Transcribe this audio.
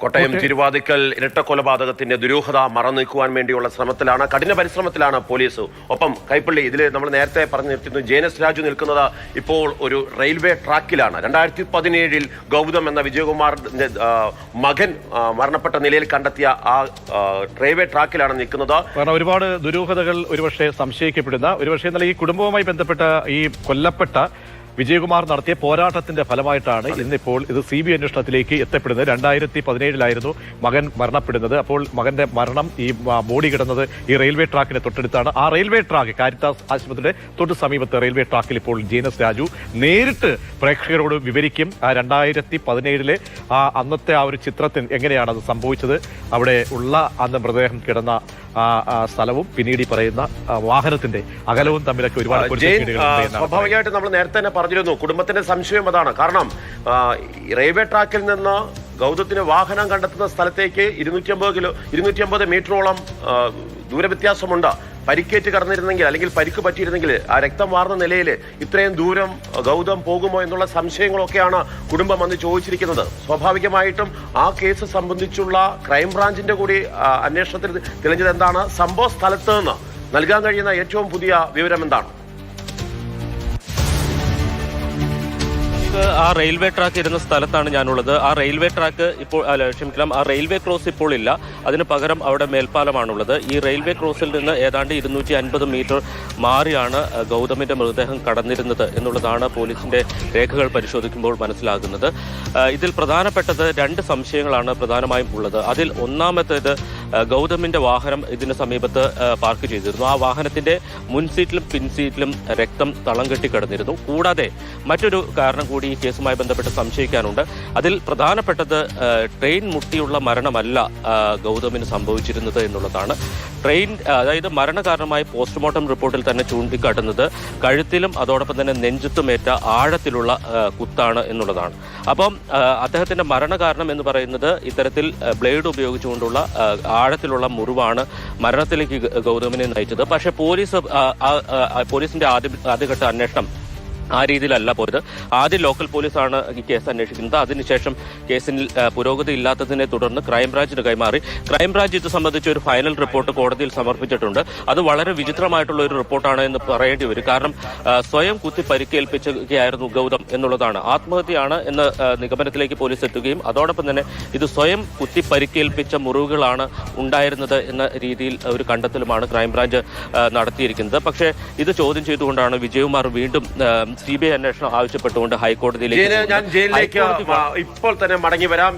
കോട്ടയം തിരുവാതിക്കൽ ഇരട്ടക്കൊലപാതകത്തിന്റെ ദുരൂഹത മറന്നീക്കുവാൻ വേണ്ടിയുള്ള ശ്രമത്തിലാണ്, കഠിന പരിശ്രമത്തിലാണ് പോലീസ്. ഒപ്പം കൈപ്പള്ളി, ഇതിൽ നമ്മൾ നേരത്തെ പറഞ്ഞു നിർത്തുന്നു, ജേനസ് രാജു നിൽക്കുന്നത് ഇപ്പോൾ ഒരു റെയിൽവേ ട്രാക്കിലാണ്. 2017 ഗൗതം എന്ന വിജയകുമാറിന്റെ മകൻ മരണപ്പെട്ട നിലയിൽ കണ്ടെത്തിയ ആ റെയിൽവേ ട്രാക്കിലാണ് നിൽക്കുന്നത്. കാരണം ഒരുപാട് ദുരൂഹതകൾ ഒരുപക്ഷെ സംശയിക്കപ്പെടുന്ന, ഒരുപക്ഷെ എന്നാൽ ഈ കുടുംബവുമായി ബന്ധപ്പെട്ട ഈ കൊല്ലപ്പെട്ട വിജയകുമാർ നടത്തിയ പോരാട്ടത്തിന്റെ ഫലമായിട്ടാണ് ഇന്നിപ്പോൾ ഇത് CBI അന്വേഷണത്തിലേക്ക് എത്തപ്പെടുന്നത്. 2017 മകൻ മരണപ്പെടുന്നത്. അപ്പോൾ മകന്റെ മരണം, ഈ ബോഡി കിടന്നത് ഈ റെയിൽവേ ട്രാക്കിന് തൊട്ടടുത്താണ്. ആ റെയിൽവേ ട്രാക്ക്, കാരിത്താസ് ആശുപത്രിയുടെ തൊട്ട് സമീപത്ത് റെയിൽവേ ട്രാക്കിൽ ഇപ്പോൾ ജേനസ് രാജു നേരിട്ട് പ്രേക്ഷകരോട് വിവരിക്കും 2017 അന്നത്തെ ആ ഒരു ചിത്രത്തിൽ എങ്ങനെയാണ് അത് സംഭവിച്ചത്, അവിടെ ഉള്ള അന്ന് മൃതദേഹം കിടന്ന സ്ഥലവും പിന്നീട് ഈ പറയുന്ന വാഹനത്തിന്റെ അകലവും തമ്മിലൊക്കെ ഒരുപാട് സ്വാഭാവികമായിട്ട് നമ്മൾ നേരത്തെ തന്നെ പറഞ്ഞിരുന്നു, കുടുംബത്തിന്റെ സംശയം അതാണ്. കാരണം റെയിൽവേ ട്രാക്കിൽ നിന്ന് ഗൗതത്തിന് വാഹനം കണ്ടെത്തുന്ന സ്ഥലത്തേക്ക് 250 മീറ്ററോളം ദൂരവ്യത്യാസമുണ്ട്. പരിക്കേറ്റ് കടന്നിരുന്നെങ്കിൽ, അല്ലെങ്കിൽ പരിക്ക് പറ്റിയിരുന്നെങ്കിൽ, ആ രക്തം വാർന്ന നിലയിൽ ഇത്രയും ദൂരം ഗൗതം പോകുമോ എന്നുള്ള സംശയങ്ങളൊക്കെയാണ് കുടുംബം വന്ന് ചോദിച്ചിരിക്കുന്നത്. സ്വാഭാവികമായിട്ടും ആ കേസ് സംബന്ധിച്ചുള്ള ക്രൈംബ്രാഞ്ചിന്റെ കൂടി അന്വേഷണത്തിൽ തെളിഞ്ഞത് എന്താണ്, സംഭവ സ്ഥലത്ത് നിന്ന് നൽകാൻ കഴിയുന്ന ഏറ്റവും പുതിയ വിവരം എന്താണ്? ആ റെയിൽവേ ട്രാക്ക് ഇരുന്ന സ്ഥലത്താണ് ഞാനുള്ളത്. ആ റെയിൽവേ ട്രാക്ക് ഇപ്പോൾ ക്ഷമിക്കണം, ആ റെയിൽവേ ക്രോസ് ഇപ്പോൾ ഇല്ല. അതിന് പകരം അവിടെ മേൽപ്പാലമാണുള്ളത്. ഈ റെയിൽവേ ക്രോസിൽ നിന്ന് ഏതാണ്ട് 250 മീറ്റർ മാറിയാണ് ഗൗതമിന്റെ മൃതദേഹം കടന്നിരുന്നത് എന്നുള്ളതാണ് പോലീസിന്റെ രേഖകൾ പരിശോധിക്കുമ്പോൾ മനസ്സിലാകുന്നത്. ഇതിൽ പ്രധാനപ്പെട്ടത് 2 സംശയങ്ങളാണ് പ്രധാനമായും ഉള്ളത്. അതിൽ ഒന്നാമത്തേത്, ഗൗതമിന്റെ വാഹനം ഇതിന് സമീപത്ത് പാർക്ക് ചെയ്തിരുന്നു. ആ വാഹനത്തിന്റെ മുൻസീറ്റിലും പിൻസീറ്റിലും രക്തം തളം കെട്ടി കിടന്നിരുന്നു. കൂടാതെ മറ്റൊരു കാരണം കൂടി ഈ കേസുമായി ബന്ധപ്പെട്ട് സംശയിക്കാനുണ്ട്. അതിൽ പ്രധാനപ്പെട്ടത് ട്രെയിൻ മുട്ടിയുള്ള മരണമല്ല ഗൗതമിന് സംഭവിച്ചിരുന്നത് എന്നുള്ളതാണ്. അതായത് മരണകാരണമായി പോസ്റ്റ്മോർട്ടം റിപ്പോർട്ടിൽ തന്നെ ചൂണ്ടിക്കാട്ടുന്നത് കഴുത്തിലും അതോടൊപ്പം തന്നെ നെഞ്ചത്തുമേറ്റ ആഴത്തിലുള്ള കുത്താണ് എന്നുള്ളതാണ്. അപ്പം അദ്ദേഹത്തിന്റെ മരണകാരണം എന്ന് പറയുന്നത് ഇത്തരത്തിൽ ബ്ലേഡ് ഉപയോഗിച്ചുകൊണ്ടുള്ള ആഴത്തിലുള്ള മുറിവാണ് മരണത്തിലേക്ക് ഗൗതമിനെ നയിച്ചത്. പക്ഷേ പോലീസിന്റെ ആദ്യഘട്ട അന്വേഷണം ആ രീതിയിലല്ല പോയത്. ആദ്യം ലോക്കൽ പോലീസാണ് ഈ കേസ് അന്വേഷിക്കുന്നത്. അതിനുശേഷം കേസിൽ പുരോഗതി ഇല്ലാത്തതിനെ തുടർന്ന് ക്രൈംബ്രാഞ്ചിന് കൈമാറി. ക്രൈംബ്രാഞ്ച് ഇത് സംബന്ധിച്ച് ഒരു ഫൈനൽ റിപ്പോർട്ട് കോടതിയിൽ സമർപ്പിച്ചിട്ടുണ്ട്. അത് വളരെ വിചിത്രമായിട്ടുള്ള ഒരു റിപ്പോർട്ടാണ് എന്ന് പറയേണ്ടി വരും. കാരണം സ്വയം കുത്തി പരിക്കേൽപ്പിക്കുകയായിരുന്നു ഗൗതം എന്നുള്ളതാണ്. ആത്മഹത്യയാണ് എന്ന നിഗമനത്തിലേക്ക് പോലീസ് എത്തുകയും അതോടൊപ്പം തന്നെ ഇത് സ്വയം കുത്തി പരിക്കേൽപ്പിച്ച മുറിവുകളാണ് ഉണ്ടായിരുന്നത് എന്ന രീതിയിൽ ഒരു കണ്ടെത്തലുമാണ് ക്രൈംബ്രാഞ്ച് നടത്തിയിരിക്കുന്നത്. പക്ഷേ ഇത് ചോദ്യം ചെയ്തുകൊണ്ടാണ് വിജയകുമാർ വീണ്ടും CBI അന്വേഷണം ആവശ്യപ്പെട്ടുകൊണ്ട് ഹൈക്കോടതിയിലേക്ക് ഇപ്പോൾ തന്നെ മടങ്ങി വരാം.